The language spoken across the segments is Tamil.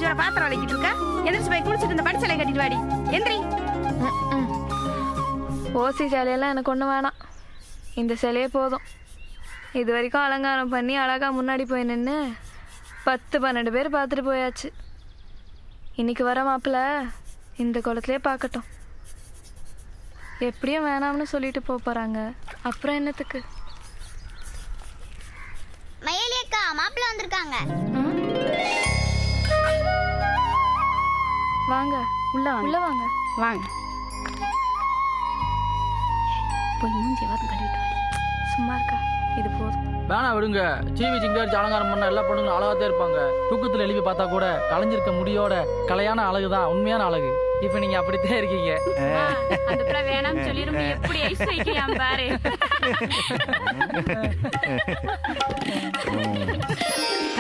வர பாத்திரம் வளைக்கிட்டு இருக்கா? எந்திரிச்சு போய் குளிச்சுட்டு இந்த பட்டு சேலையை கட்டிட்டு வாடி. எந்திரி. ஓசி சேலையெல்லாம் எனக்கு ஒன்றும் வேணாம், இந்த சேலையே போதும். இது வரைக்கும் அலங்காரம் பண்ணி அழகாக முன்னாடி போய் நின்று 10-12 பேர் பார்த்துட்டு போயாச்சு. இன்னைக்கு வர மாப்பிள்ள இந்த குளத்துலேயே பார்க்கட்டும். எப்படியும் வேணாம்னு சொல்லிட்டு போகிறாங்க, அப்புறம் என்னத்துக்கு? மயிலி அக்கா, மாப்பிள்ள வந்திருக்காங்க. வாங்க உள்ள உள்ள வாங்க. வாங்க. போய் மூஞ்சியாவது கழுவிட்டு வாடி. சும்மா இருக்கா, இது போதும். வேணா விடுங்க. சீவி சிங்காரிச்சு அலங்காரம் பண்ண எல்லா பொண்ணுங்களும் அழகாத்தே இருப்பாங்க. தூக்கத்தில் எழுப்பி பார்த்தா கூட கலைஞ்சிருக்க முடியோட கலையான அழகு தான் உண்மையான அழகு. இப்ப நீங்க அப்படித்தான் இருக்கீங்க. அந்த வேணாம்னு சொல்லிரும், எப்படி ஐஸ் வைக்கலாம் பாரு.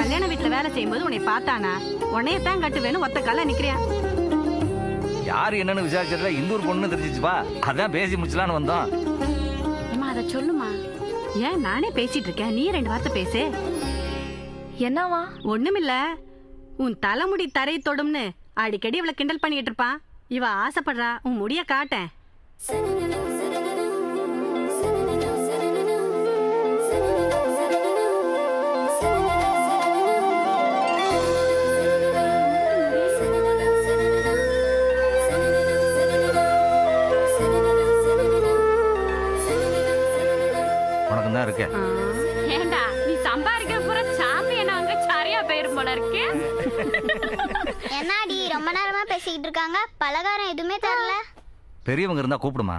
கல்யாண வீட்டுல வேலை செய்யும்போது உன்னை பார்த்தானா உன்னையத்தான் கட்டுவேன்னு ஒத்த கால நிக்கிறியா? யாரு என்னன்னு விசாரிச்சதுல இந்தூர் பொண்ணு தெரிஞ்சிச்சுப்பா, அதான் பேசி முடிச்சலான்னு வந்தோம். ஏமா அதை சொல்லுமா. ஏன் நானே பேசிட்டு இருக்கேன், நீ 2 வார்த்தை பேசு. என்னவா? ஒண்ணுமில்ல, உன் தலைமுடி தரை தொடும்னு அடிக்கடி இவளை கிண்டல் பண்ணிட்டு இருப்பான். இவ ஆசைப்படுறா உன் முடிய காட்டேன். உனக்கு தான் இருக்க. ஏண்டா நீ சம்பாதிக்கிற பூரா சாம்பியன் அங்க சரியா போயிரும் போல இருக்கு. என்னடி ரொம்ப நேரமா பேசிக்கிட்டு இருக்காங்க, பலகாரம் எதுவுமே தரல? பெரியவங்க இருந்தா கூப்பிடுமா.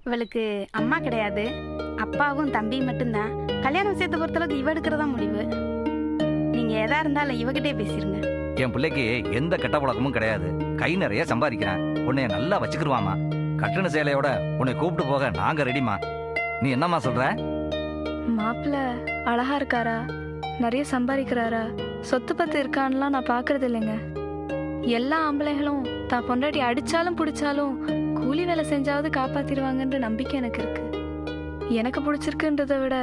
இவளுக்கு அம்மா கிடையாது, அப்பாவும் தம்பி மட்டும்தான். கல்யாண விஷயத்தை பொறுத்தளவுக்கு இவ எடுக்கிறதா முடிவு. நீங்க எதா இருந்தாலும் இவகிட்டே பேசிருங்க. என் பிள்ளைக்கு எந்த கெட்ட பழக்கமும் கிடையாது, கை நிறைய சம்பாதிக்கிறேன், உன்னைய நல்லா வச்சுக்கிடுவாமா. கட்டண சேலையோட உன்னை கூப்பிட்டு போக நாங்க ரெடிமா. நீ என்னம்மா சொல்ற? மாப்பிள்ள அழகா இருக்காரா, நிறைய சம்பாதிக்கிறாரா, சொத்து பத்து இருக்கான்லாம் நான் பார்க்கறது இல்லைங்க. எல்லா ஆம்பளைகளும் தான் பொண்டாட்டி அடிச்சாலும் பிடிச்சாலும் கூலி வேலை செஞ்சாவது காப்பாத்திடுவாங்கன்ற நம்பிக்கை எனக்கு இருக்கு. எனக்கு பிடிச்சிருக்குன்றதை விட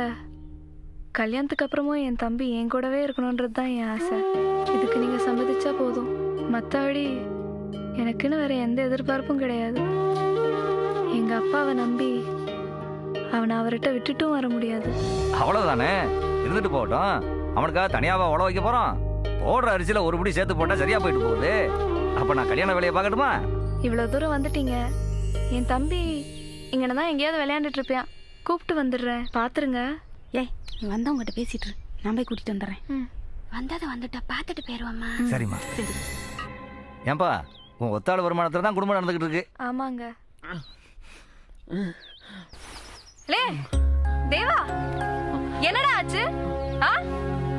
கல்யாணத்துக்கு அப்புறமும் என் தம்பி என் கூடவே இருக்கணுன்றது தான் என் ஆசை. இதுக்கு நீங்க சம்மதிச்சா போதும், மற்றபடி எனக்குன்னு வேற எந்த எதிர்பார்ப்பும் கிடையாது. எங்க அப்பாவை நம்பி அவனை அவர்கிட்ட விட்டுட்டும் வர முடியாது. அவ்வளவுதானே, இருந்துட்டு போகட்டும். அவனுக்காக தனியாவா உழ வைக்க போறோம்? போடுற அரிசியில ஒரு படி சேர்த்து போட்டா சரியா போயிட்டு போகுது. அப்ப நான் கல்யாண வேலையை பார்க்கட்டுமா? இவ்வளவு தூரம் வந்துட்டீங்க, என் தம்பி இங்கன தான் எங்கேயாவது விளையாண்டுட்டு இருப்பான், கூப்பிட்டு வந்துடுறேன், பாத்துருங்க. ஏய் நீ வந்தவங்ககிட்ட பேசிட்டு இரு, நான் போய் கூட்டிட்டு வந்துடுறேன். வந்ததை வந்துட்டா பார்த்துட்டு போயிருவாமா. சரிம்மா. சரி. ஏன்பா, உன் ஒத்தாள் வருமானத்துல தான் குடும்பம் நடந்துகிட்டு இருக்கு. ஆமாங்க. லே தேவா, என்னடா ஆச்சு?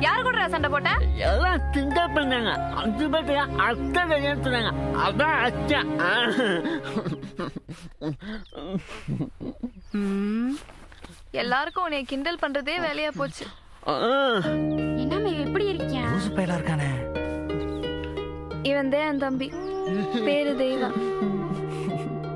யாரு கூட சண்டை போட்ட? எல்லாம் கிண்டல் பண்ணாங்க, 5 பேர் அத்தை கல்யாணத்துனாங்க, அதான் அச்சா. எல்லாருக்கும் உன்னை கிண்டல் பண்றதே வேலையா போச்சு. என்னம்மா எப்படி இருக்கியா? லூசு பையலா இருக்கானே. இவன் தான் என் தம்பி, பேரு தேவா.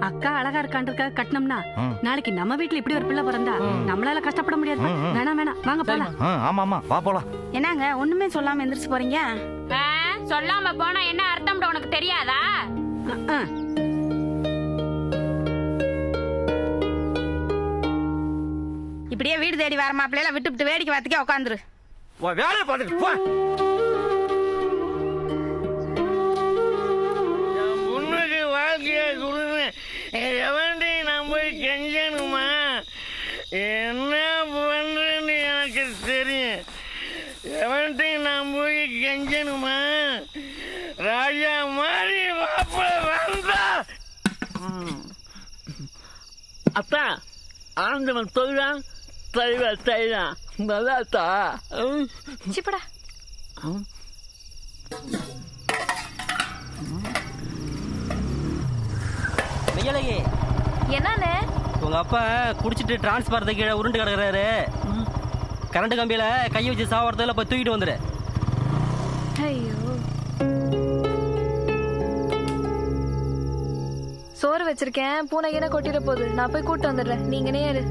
அக்கா அழகா இருக்கான்றதுக்காக கட்டணும்னா நாளைக்கு நம்ம வீட்டுல இப்படி ஒரு பிள்ளை பிறந்தா நம்மளால கஷ்டப்பட முடியாது. வேணாம் வேணாம், வாங்க போலாம். ஆமா ஆமா, வா போலாம். என்னங்க ஒண்ணுமே சொல்லாம எந்திரிச்சு போறீங்க? சொல்லாம போனா என்ன அர்த்தம் உனக்கு தெரியாதா? இப்படியே வீடு தேடி வர மாப்பிள்ளையில விட்டு வேடிக்கை பார்த்துக்கே உட்காந்துரு. வேலை பார்த்துட்டு போ. முன்னுக்கு வாழ்க்கைய குடுன்னு எவன்டி நான் போய் கெஞ்சணுமா? என்ன பண்றேன்னு எனக்கு தெரியும். எவன்டி நான் போய் கெஞ்சணுமா? ராஜா மாதிரி மாப்பிள்ள வந்தா அத்தா ஆண்டவன் தொழிலான் தலைவர் தைதான் நல்லாத்தா. சிப்படா. மெய்யலையே, என்னன்னு? உங்க அப்பா குடிச்சிட்டு டிரான்ஸ்பாரத்தை கீழே உருண்டு கிடக்குறாரு. கரண்ட் கம்பியில கையை வச்சு சாவறதுல போய் தூக்கிட்டு வந்துரு. ஐயோ, சோறு வச்சிருக்கேன், பூனை கீழே கொட்டிட போகுது, நான் போய் கூட்டு வந்துடுறேன், நீங்க நேரு.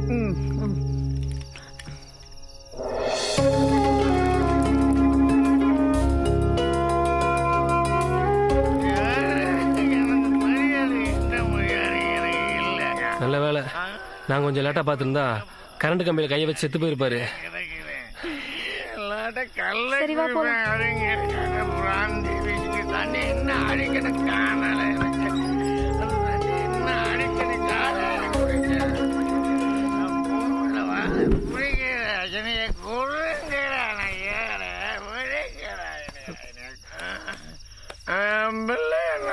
நான் கொஞ்சம் லேட்டாக பார்த்துருந்தா கரண்ட் கம்பியில் கையை வச்சு செத்து போயிருப்பாரு. சரி வா போலாம்.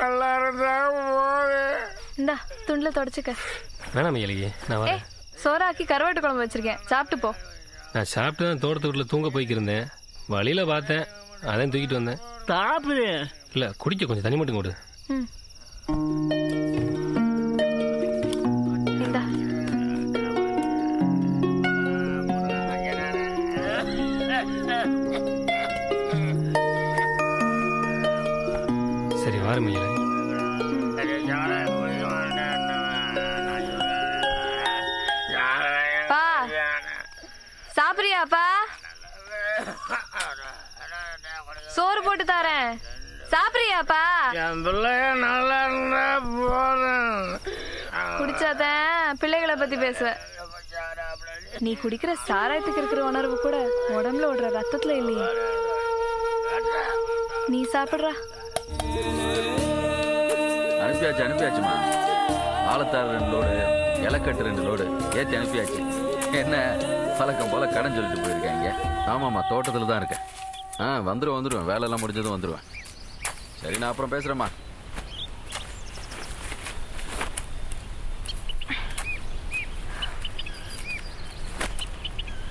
நல்லா இருந்தா போது. இந்தா துண்டுல தொடச்சுக்க. வேணாம் மையலகி, நான் ஏ வரேன். சோறாக்கி கருவாட்டு குழம்பு வச்சிருக்கேன், சாப்பிட்டு போ. நான் சாப்பிட்டு தான் தோட்டத்து வீட்டில் தூங்க போய்க்கிருந்தேன். வழியில் பார்த்தேன், அதான் தூக்கிட்டு வந்தேன். சாப்பிடு. இல்லை, குடிக்க கொஞ்சம் தண்ணி மட்டும் கொடு. ம். இந்தா. சரி வாரம் மையலகி. பா சாப்பிடுறியாப்பா? சோறு போட்டு தரேன், சாப்பிடுறியாப்பா? என் பிள்ளைய நல்லா இருந்தா போதும். குடிச்சாதான் பிள்ளைகளை பத்தி பேசுவ. நீ குடிக்கிற சாராயத்துக்கு இருக்கிற உணர்வு கூட உடம்புல ஓடுற ரத்தத்துல இல்லையே. நீ சாப்பிடுறா. அனுப்பியாச்சுமா. ஆழத்தாறு 2 லோடு, இலக்கட்டு 2 லோடு ஏற்றி அனுப்பியாச்சு. என்ன பழக்கம் போல கடன் சொல்லிட்டு போயிருக்காங்க. ஆமாம்மா, தோட்டத்தில் தான் இருக்கேன். வந்துடுவேன். வேலையெல்லாம் முடிஞ்சதும் வந்துடுவேன். சரி, நான் அப்புறம் பேசுகிறேம்மா.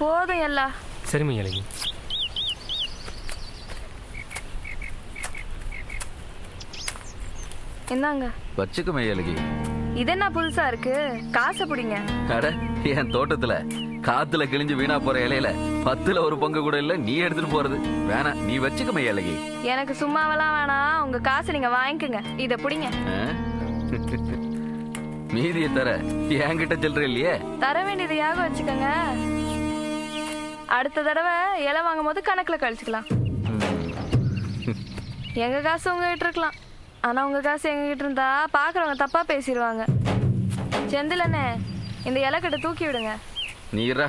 போதும் எல்லாம். சரி மையலகி. என்னங்க வச்சுக்க மையலகி. இது என்ன புதுசா இருக்கு? காசை பிடிங்க. அட, என் தோட்டத்துல காத்துல கிழிஞ்சு வீணா போற இலையில 10ல் 1 பங்கு கூட இல்ல நீ எடுத்துட்டு போறது. வேணாம், நீ வச்சுக்க மையலகி. எனக்கு சும்மாவெல்லாம் வேணாம், உங்க காசை நீங்க வாங்கிக்கோங்க. இத பிடிங்க. மீதியை தர என்கிட்ட சில்லற இல்லையே. தர வேண்டியது யாக வச்சுக்கோங்க. அடுத்த தடவை இலை வாங்கும் போது கணக்குல கழிச்சுக்கலாம். எங்க காசு உங்ககிட்ட இருக்கலாம், ஆனா உங்க காசு எங்ககிட்ட இருந்தா பாக்குறவங்க தப்பா பேசிடுவாங்க. செந்திலண்ணே, இந்த இலைக்கட்டை தூக்கி விடுங்க. நீரா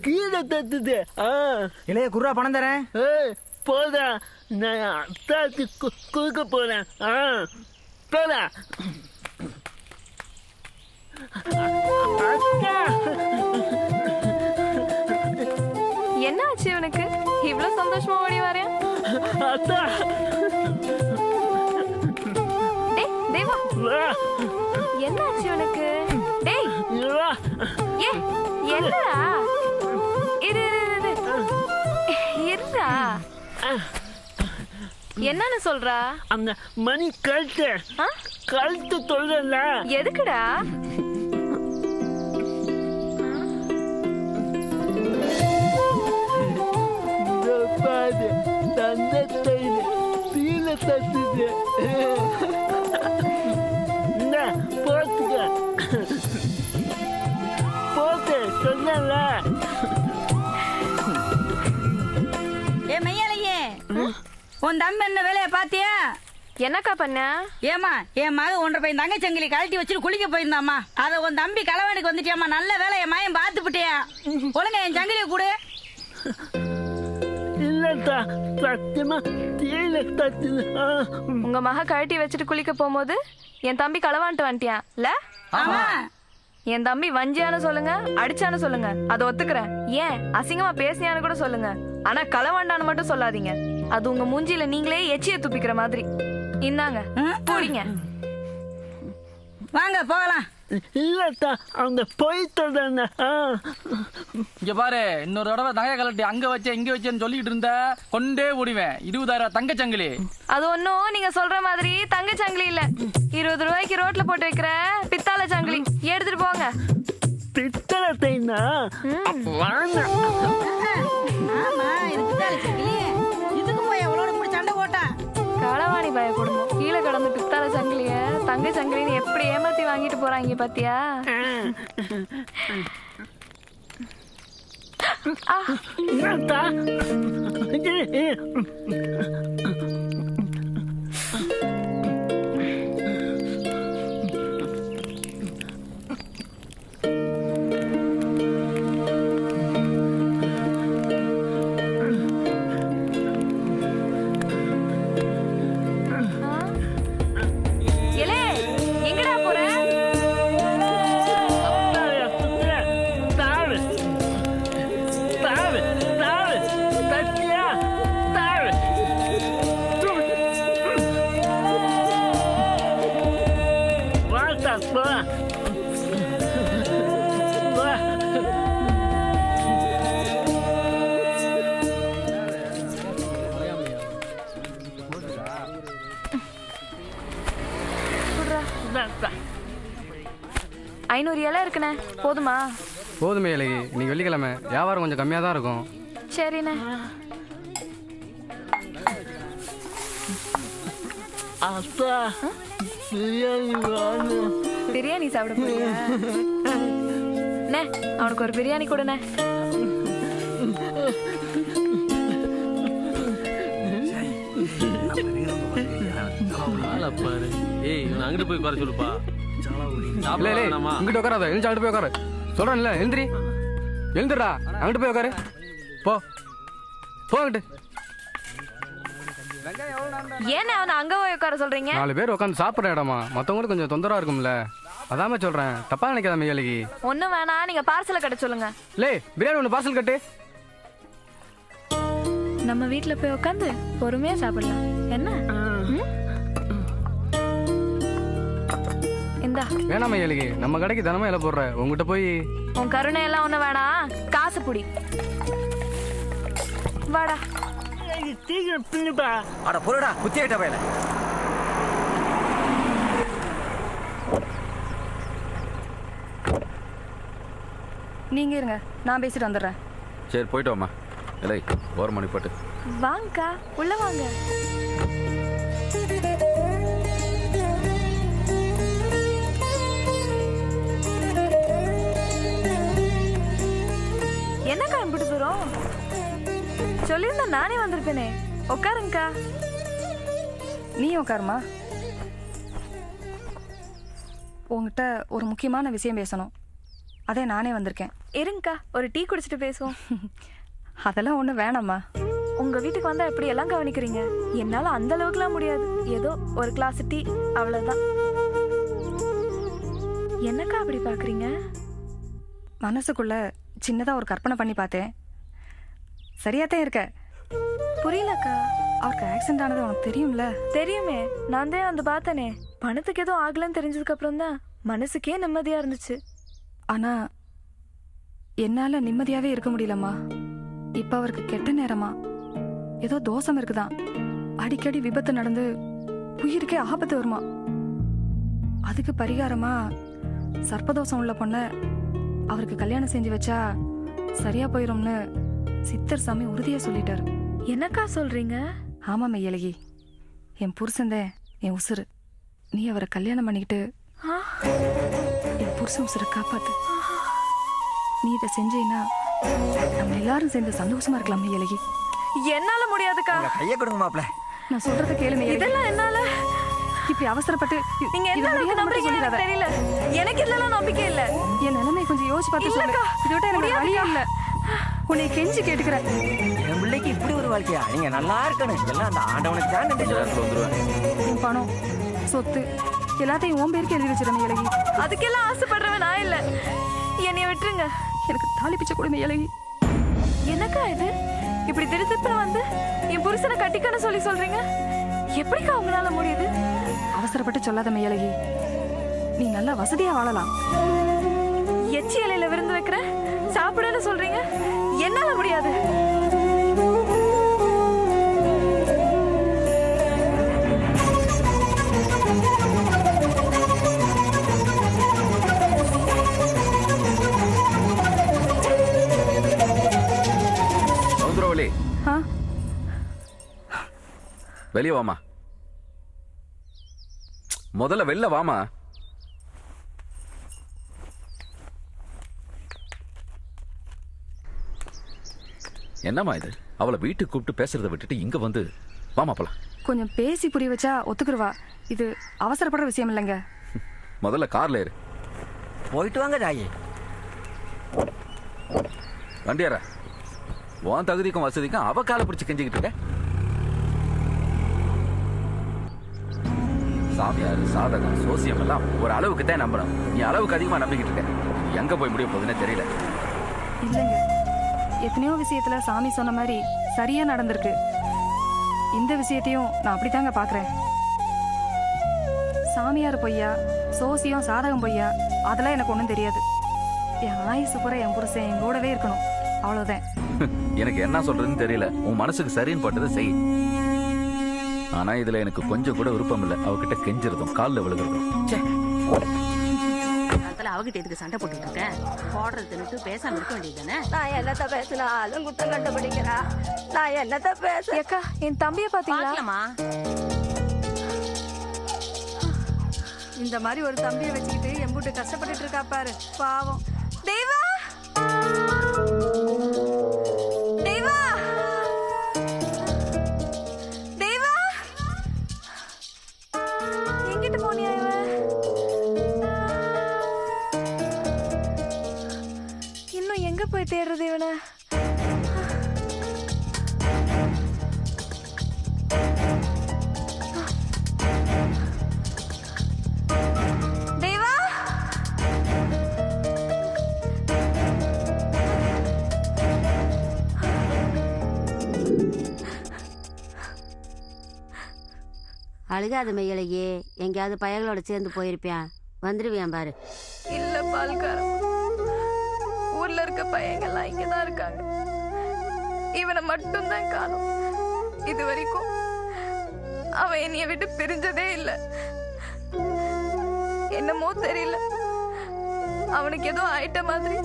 கீழே தத்துது. இளைய குர்ரா, பணம் தரேன். போதா, நான் அத்தாக்கு கொடுக்க போறேன். போதா. என்ன ஆச்சு இவனுக்கு? இவ்வளவு சந்தோஷமா ஓடி வரேன். அத்தா, டேய் தேவா, என்ன ஆச்சு இவனுக்கு? டேய் ஏ என்னடா இது? இருடா, என்னன்னு சொல்றா? அந்த மணி கழுத்து கழுத்து சொல்றல. எதுக்குடா? பாது தந்தத்தை தீல தத்துது. போத்துக்க போத்து சொன்னல. ஏ மையாலையே, உன் தம்பி என்ன வேலையை பாத்தியா? என்னக்கா பண்ண? ஏமா, என் மக 1.5 பையன் தங்கை சங்கிலி கழட்டி வச்சுட்டு குளிக்க போயிருந்தாமா. அதை உன் தம்பி களவாணிக்கு வந்துட்டியாமா. நல்ல வேலை, என் மகன் பார்த்து விட்டியா? ஒழுங்க என் சங்கிலியை கூடு. இல்லத்தா, சத்தியமா தீல தத்துது. உங்க மக கழட்டி வச்சுட்டு குளிக்க போகும்போது என் தம்பி களவான்ட்டு வந்துட்டியான்ல? ஆமா. என் தம்பி வஞ்சியானு சொல்லுங்க, அடிச்சானு சொல்லுங்க, அதை ஒத்துக்கிறேன். ஏன் அசிங்கமா பேசியான்னு கூட சொல்லுங்க. ஆனா களவாண்டான்னு மட்டும் சொல்லாதீங்க. அது உங்க மூஞ்சில நீங்களே எச்சிய துப்பிக்கிற மாதிரி. இந்தாங்க போடிங்க. வாங்க போகலாம். இல்லத்தா அவங்க போயிட்டு இங்க பாரு, இன்னொரு தடவை தங்க கலட்டி அங்க வச்ச இங்க வச்சேன்னு சொல்லிட்டு இருந்த கொண்டே ஓடிவேன். 20,000 தங்கச்சங்கிலி. அது ஒன்றும் நீங்க சொல்ற மாதிரி தங்க சங்கிலி இல்ல. 20 ரூபாய்க்கு ரோட்ல போட்டு வைக்கிற பித்தாளை சங்கிலி. எடுத்துட்டு போங்க. பித்தளை தேய்னா இதுக்கு போய் எவ்வளோ இப்படி சண்டை போட்டா? களவாணி பய குடும்பம் கீழே கடந்து பித்தாளை சங்கிலிய தங்க சங்கிலின்னு எப்படி ஏமாத்தி வாங்கிட்டு போறாங்க பாத்தியா? ஐநூறு இலை இருக்குண்ணே, போதுமா? போதுமே இலகி, இன்னைக்கு வெள்ளிக்கிழமை வியாபாரம் கொஞ்சம் கம்மியாக தான் இருக்கும். சரிண்ணே. பிரியாணி சாப்பிட போறியா? அவனுக்கு ஒரு பிரியாணி கொடுண்ணே. ஏய் இவன் அங்கிட்டு போய் உட்கார சொல்லுப்பா. இங்கிட்ட உட்காராத, எழுந்து அங்கிட்டு போய் உட்காரு. சொல்றேன்ல, எழுந்திரி, எழுந்துடா, அங்கிட்டு போய் உட்காரு. போ போ அங்கிட்டு. ஏன்னு அவனை அங்க போய் உட்கார சொல்றீங்க? 4 பேர் உட்காந்து சாப்பிட்ற இடமா, மற்றவங்களுக்கு கொஞ்சம் தொந்தரவா இருக்கும்ல, அதாம சொல்றேன். தப்பா நினைக்காத மெய்யலகி. ஒன்றும் வேணாம், நீங்க பார்சலை கட்ட சொல்லுங்க. லே பிரியாணி ஒன்று பார்சல் கட்டு. நம்ம வீட்டில் போய் உட்காந்து பொறுமையா சாப்பிடலாம். என்ன இந்தா. வேணாம் மெய்யலகி, நம்ம கடைக்கு தினமும் இலை போடுற, உங்ககிட்ட போய் உன் கருணை எல்லாம் ஒன்றும் வேணாம், காசு புடி. வாடா. சீக்கிரம் பின்னுப்பா. அட பொருடா குத்தி ஆயிட்ட பையல. நீங்க இருங்க, நான் பேசிட்டு வந்துடுறேன். சரி போயிட்டு வாமா. இல்லை 1 மணி போட்டு வாங்கக்கா, உள்ள வாங்க. என்னக்கா இப்படி தூரம்? சொல்லியிருந்தா நானே வந்திருப்பேனே. உட்காருங்கக்கா. நீ உட்காருமா. உங்ககிட்ட ஒரு முக்கியமான விஷயம் பேசணும், அதே நானே வந்திருக்கேன். இருங்கக்கா, ஒரு டீ குடிச்சிட்டு பேசுவோம். அதெல்லாம் ஒன்றும் வேணாம்மா. உங்க வீட்டுக்கு வந்தா எப்படி எல்லாம் கவனிக்கிறீங்க? என்னால அந்த அளவுக்குலாம் முடியாது, ஏதோ ஒரு கிளாஸ் டீ அவ்வளவுதான். என்னக்கா அப்படி பாக்குறீங்க? மனசுக்குள்ள சின்னதாக ஒரு கற்பனை பண்ணி பார்த்தேன். சரியாத்தான் இருக்க. புரியலக்கா. அவருக்கு ஆக்சிடென்ட் ஆனது உனக்கு தெரியும்ல? தெரியுமே, நான் தான் வந்து பார்த்தனே. பணத்துக்கு எதுவும் ஆகலன்னு தெரிஞ்சதுக்கு அப்புறம் தான் மனசுக்கே நிம்மதியா இருந்துச்சு. ஆனா என்னால நிம்மதியாவே இருக்க முடியலம்மா. இப்ப அவருக்கு கெட்ட நேரமா, ஏதோ தோஷம் இருக்குதான். அடிக்கடி விபத்து நடந்து உயிருக்கே ஆபத்து வருமா. அதுக்கு பரிகாரமா சர்ப்பதோஷம் உள்ள பொண்ண அவருக்கு கல்யாணம் செஞ்சு வச்சா சரியா போயிரும்னு சித்தர் சாமி உறுதியா சொல்லிட்டாரு. என்னக்கா சொல்றீங்க? ஆமா மெய்யழகி, என் புருஷன்தான் என் உசுறு. நீ அவரை கல்யாணம் பண்ணிக்கிட்டு என் புருஷன் உசுரை காப்பாத்து. நீ இதை செஞ்சேன்னா நம்ம எல்லாரும் சேர்ந்து சந்தோஷமா இருக்கலாம் மெய்யழகி. என்னால முடியாதுக்கா. கையை கொடுங்க மாப்ள. நான் சொல்றத கேளு மெய்யழகி. இதெல்லாம் என்னால. இப்படி அவசரப்பட்டு நீங்க எந்த அளவுக்கு நம்புறீங்கன்னு எனக்கு தெரியல. எனக்கு இதெல்லாம் நம்பிக்கை இல்ல. என் நிலைமை கொஞ்சம் யோசிச்சு பார்த்து சொல்லு. இதை விட எனக்கு வழியே இல்ல. உன்னை கெஞ்சி கேட்டுக்கிறேன். என் பிள்ளைக்கு இப்படி ஒரு வாழ்க்கையா? நீங்க நல்லா இருக்கணும். எல்லாம் அந்த ஆண்டவனுக்கு தான் நன்றி சொல்லுவேன். உன் பணம், சொத்து எல்லாத்தையும் உன் பேருக்கு எழுதி வச்சிருந்த மெய்யழகி. அதுக்கெல்லாம் ஆசைப்படுறவன் நான் இல்ல. என்னைய விட்டுருங்க. எனக்கு தாலி பிச்சை கூட மெய்யழகி. என்னக்கா இது? இப்படி திடுதிப்புன்னு வந்து என் புருஷனை கட்டிக்கன்னு சொல்லி சொல்றீங்க? எப்படிக்கா உங்களால முடியுது? அவசரப்பட்டு சொல்லாத மையழகி, நீ நல்லா வசதியா வாழலாம். எச்சி இலையில விருந்து வைக்கிறேன் சாப்பிடுன்னு சொல்றீங்க, என்னால முடியாது. சௌந்தரவல்லி, ஆ? வெளியே வாமா. முதல்ல வெளில வாமா. என்னம்மா இது? அவளை வீட்டுக்கு கூப்பிட்டு பேசுறதை விட்டுட்டு இங்க வந்து வாமா போலாம். கொஞ்சம் பேசி புரிய வச்சா ஒத்துக்குருவா. இது அவசரப்படுற விஷயம் இல்லைங்க. முதல்ல கார்ல ஏறு. போயிட்டு வாங்க தாயே. வண்டியார, உன் தகுதிக்கும் வசதிக்கும் அவ காலை பிடிச்சு கெஞ்சிக்கிட்டு இருக்க. சாமியார், சாதகம், சோசியம் எல்லாம் ஒரு அளவுக்கு தான் நம்பணும். நீ அளவுக்கு அதிகமா நம்பிக்கிட்டு இருக்க. எங்க போய் முடிய போகுதுன்னே தெரியல. இல்லைங்க, எத்தனையோ விஷயத்துல சாமி சொன்ன மாதிரி சரியா நடந்திருக்கு. இந்த விஷயத்தையும் நான் அப்படித்தாங்க பாக்குறேன். சாமியார் பொய்யா, சோசியம், சாதகம் பொய்யா, அதெல்லாம் எனக்கு ஒன்றும் தெரியாது. என் ஆயுசு பூரா என் புருஷன் என் கூடவே இருக்கணும், அவ்வளவுதான். எனக்கு என்ன சொல்றதுன்னு தெரியல. உன் மனசுக்கு சரின்னு பட்டதை செய். ஆனா இதுல எனக்கு கொஞ்சம் கூட விருப்பம் இல்லை. அவகிட்ட கெஞ்சிருதும் காலில் விழுகிறதும். அவகிட்ட எதுக்கு சண்டை போட்டுட்டு இருக்கேன்? போடுறது தின்னுட்டு பேசாம இருக்க வேண்டியதுதானே? நான் என்னத்த பேசினாலும் குற்றம் கண்டுபிடிக்கிறா. நான் என்னத்த பேச? அக்கா, என் தம்பிய பாத்தீங்களா? பாக்கலாமா? இந்த மாதிரி ஒரு தம்பியை வச்சுக்கிட்டு எம்பூட்டு கஷ்டப்பட்டுட்டு இருக்கா பாரு, பாவம். தேவா, தேவா, தேவா, எங்கிட்டு போனியா இவ? இன்னும் எங்க போய் தேடுறது இவனை? தேவா, அழுகாத மையலையே, எங்கேயாவது பயங்களோட சேர்ந்து போயிருப்பேன். வந்துடுவேன் பாரு. இல்ல பால்காரம், ஊர்ல இருக்க பையங்கள்லாம் இங்கதான் இருக்காங்க. இவனை மட்டும்தான் காணும். இது வரைக்கும் அவன் என்னைய விட்டு பிரிஞ்சதே இல்லை. என்னமோ தெரியல, அவனுக்கு ஏதோ ஆயிட்ட மாதிரி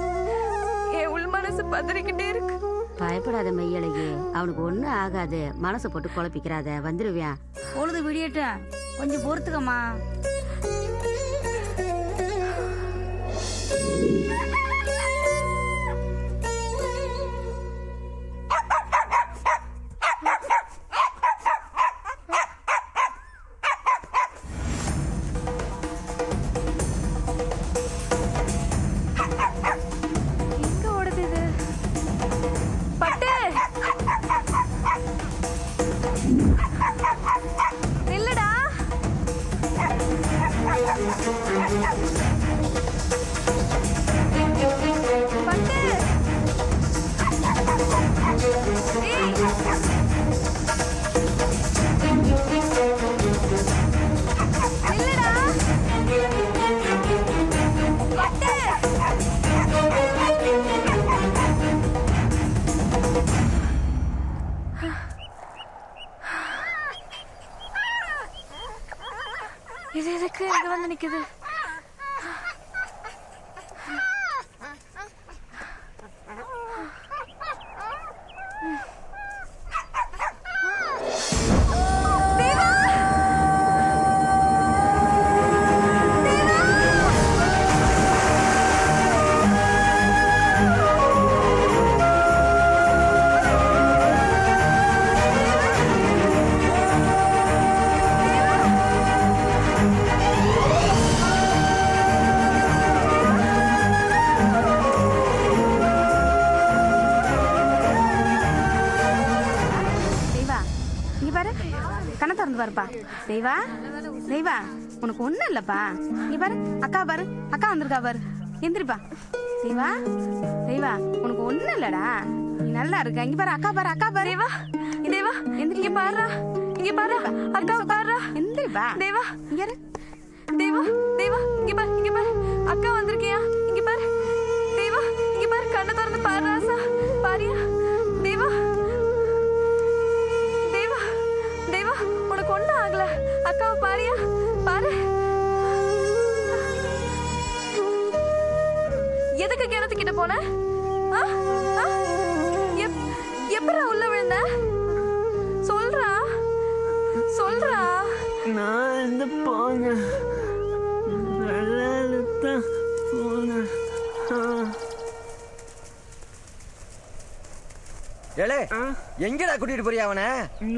என் உள் மனசு பதறிக்கிட்டே இருக்கு. பயப்படாத மையலையே, அவனுக்கு ஒண்ணும் ஆகாது. மனசை போட்டு குழப்பிக்கிறாத. வந்துடுவேன். பொழுது விடியட்டும், கொஞ்சம் பொறுத்துக்கம்மா. எங்க ஓடுது இது? பட்டு, நில்லுடா. பட்டு, ஏய். நில்லுடா. பட்டு. இது எதுக்கு இங்க வந்து நிக்குது? கண்ணை திறந்து பாருப்பா. தெய்வா, தெய்வா, உனக்கு ஒண்ணும் இல்லப்பா. நீ பாரு, அக்கா பாரு, அக்கா வந்திருக்கா பாரு. எந்திரிப்பா. தெய்வா, தெய்வா, உனக்கு ஒண்ணும் இல்லடா. நீ நல்லா இருக்க. இங்க பாரு அக்கா பாரு, அக்கா பாரு. தேவா தேவா இங்க பாருடா, இங்க பாரு அக்காவை பாருடா. எந்திரிப்பா. தேவா இங்க இரு. தேவா தேவா இங்க பாரு, இங்க பாரு அக்கா வந்திருக்கியா? இங்க பாரு தேவா, இங்க பாரு கண்ணை திறந்து பாரு ராசா, பாரியா? தேவா தேவா தேவா உனக்கு ஒண்ணும் ஆகல, அக்காவை பாரியா? பாரு. எதுக்கு கிணத்துக்கிட்ட போன? எப்படா உள்ள விழுந்த? சொல்றா சொல்றா. நான் இந்த போனேன், விளையாடத்தான் போனேன். ஏலே எங்கடா கூட்டிட்டு போறியா அவனை?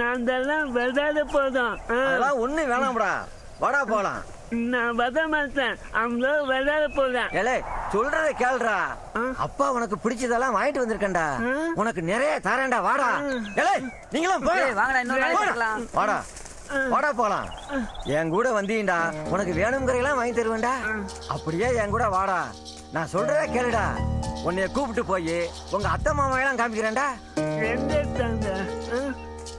நான் இதெல்லாம் விளையாட போதும். அதெல்லாம் ஒண்ணு வேணாம்டா, வாடா போலாம். நான் வத மாட்டேன், அவங்க விளையாட போறேன். ஏலே சொல்றத கேளுடா. அப்பா உனக்கு பிடிச்சதெல்லாம் வாங்கிட்டு வந்திருக்கேன்டா, உனக்கு நிறைய தரேன்டா, வாடா. ஏலே நீங்களும் வாடா வாடா போலாம். என் கூட வந்தீங்கடா, உனக்கு வேணுங்கிறதெல்லாம் வாங்கி தருவேன்டா. அப்படியே என் கூட வாடா, நான் சொல்றத கேளுடா. உன்னைய கூப்பிட்டு போய் உங்க அத்தை மாமாவெல்லாம் காமிக்கிறேன்டா.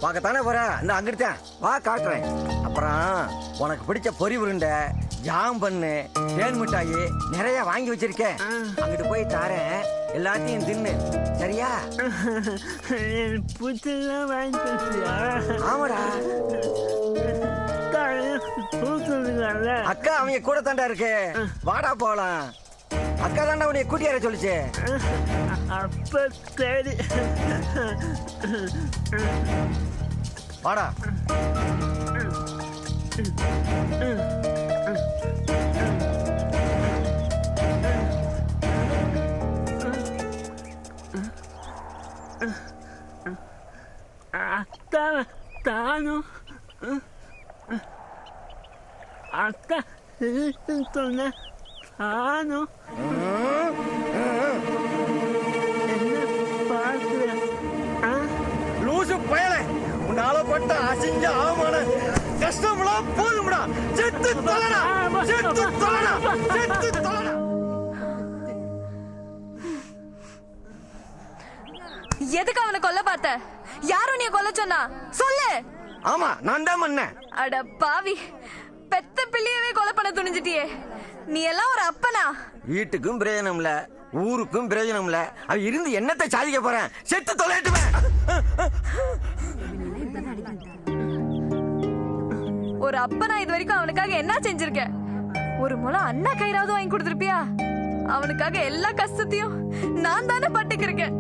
பார்க்கத்தானே போற, இந்த அங்கிட்டேன் வா காட்டுறேன். அப்புறம் உனக்கு பிடிச்ச பொரி உருண்டை, ஜாம் பண்ணு, தேன் மிட்டாயி நிறைய வாங்கி வச்சிருக்கேன். அங்கிட்டு போய் தாரேன், எல்லாத்தையும் தின்னு, சரியா? பூச்செல்லாம் வாங்கி கொடுத்தியா? ஆமாடா. அக்கா அவங்க கூட தாண்டா இருக்கு, வாடா போலாம். அக்கா தாண்டா உன்னை கூட்டியார சொல்லுச்சு. அப்ப சரி வாடா. அக்கா தானும் அக்கா சொன்ன தானும் என்ன பார்க்குற? லூசு பயல, உன்னால பட்ட அசிஞ்ச ஆமான கஷ்டம்லாம் போதும்டா. செத்து தொலைடா, செத்து தொலைடா, செத்து தொலைடா. எதுக்கு அவனை கொல்ல பார்த்த? யாரும் நீ கொல்ல சொன்னா சொல்லு. ஆமா நான் தான் பண்ணேன். அட பாவி, பெத்த பிள்ளையவே கொலை பண்ண துணிஞ்சிட்டியே. நீ எல்லாம் ஒரு அப்பனா? வீட்டுக்கும் பிரயோஜனம் இல்ல, ஊருக்கும் பிரயோஜனம் இல்ல. அவ இருந்து என்னத்தை சாதிக்க போறேன்? செத்து தொலைட்டுமே. ஒரு அப்பனா இது வரைக்கும் அவனுக்காக என்ன செஞ்சிருக்க? ஒரு முளை அண்ணா கயிறாவது வாங்கி கொடுத்திருப்பியா? அவனுக்காக எல்லா கஷ்டத்தையும் நான் தானே பட்டுக்கிருக்கேன்.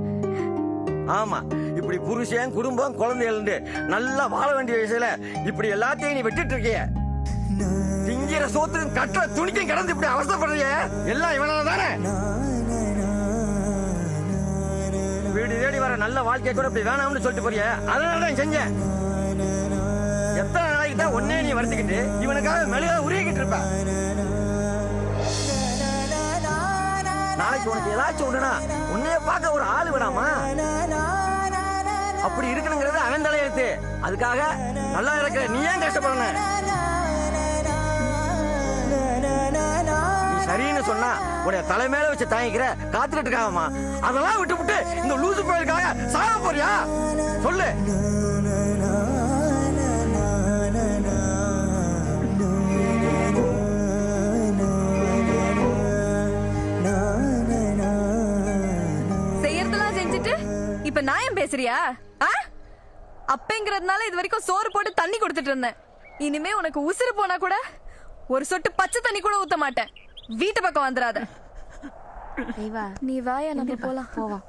ஆமா, இப்படி புருஷன் குடும்பம் குழந்தைகள் நல்லா வாழ வேண்டிய வயசுல இப்படி எல்லாத்தையும் நீ விட்டுட்டு இருக்கிய. திங்கிற சோத்துக்கும் கட்டுற துணிக்கும் கிடந்து இப்படி அவசரப்படுறிய, எல்லாம் இவனால தானே. வீடு தேடி வர நல்ல வாழ்க்கையை கூட இப்படி வேணாம்னு சொல்லிட்டு போறிய, அதனாலதான் செஞ்சேன். எத்தனை நாளைக்கு தான் ஒன்னே நீ வருத்திக்கிட்டு இவனுக்காக மெழுக உருகிக்கிட்டு இருப்ப. நாளைக்கு உனக்கு ஏதாச்சும் ஒண்ணுனா உன்னைய பார்க்க ஒரு ஆளு விடாமா? அப்படி இருக்கணுங்கிறது அவன் தலையெழுத்து. அதுக்காக நல்லா இருக்கிற நீ ஏன் கஷ்டப்படணும்? நீ சரின்னு சொன்னா உடைய தலை மேல வச்சு தாங்கிக்கிற காத்துக்கிட்டு இருக்காங்கம்மா. அதெல்லாம் விட்டு விட்டு இந்த லூசு கோயிலுக்காக சாக போறியா? சொல்லு. செய்யறதெல்லாம் செஞ்சுட்டு இப்ப நியாயம் பேசுறியா? அப்பங்கிறதுனால இது வரைக்கும் சோறு போட்டு தண்ணி கொடுத்துட்டு இருந்தேன். இனிமே உனக்கு உசுறு போனா கூட ஒரு சொட்டு பச்சை தண்ணி கூட ஊத்த மாட்டேன். வீட்டு பக்கம் வந்துடாத. நீ வாயா, நம்ம போலாம். போவோம்.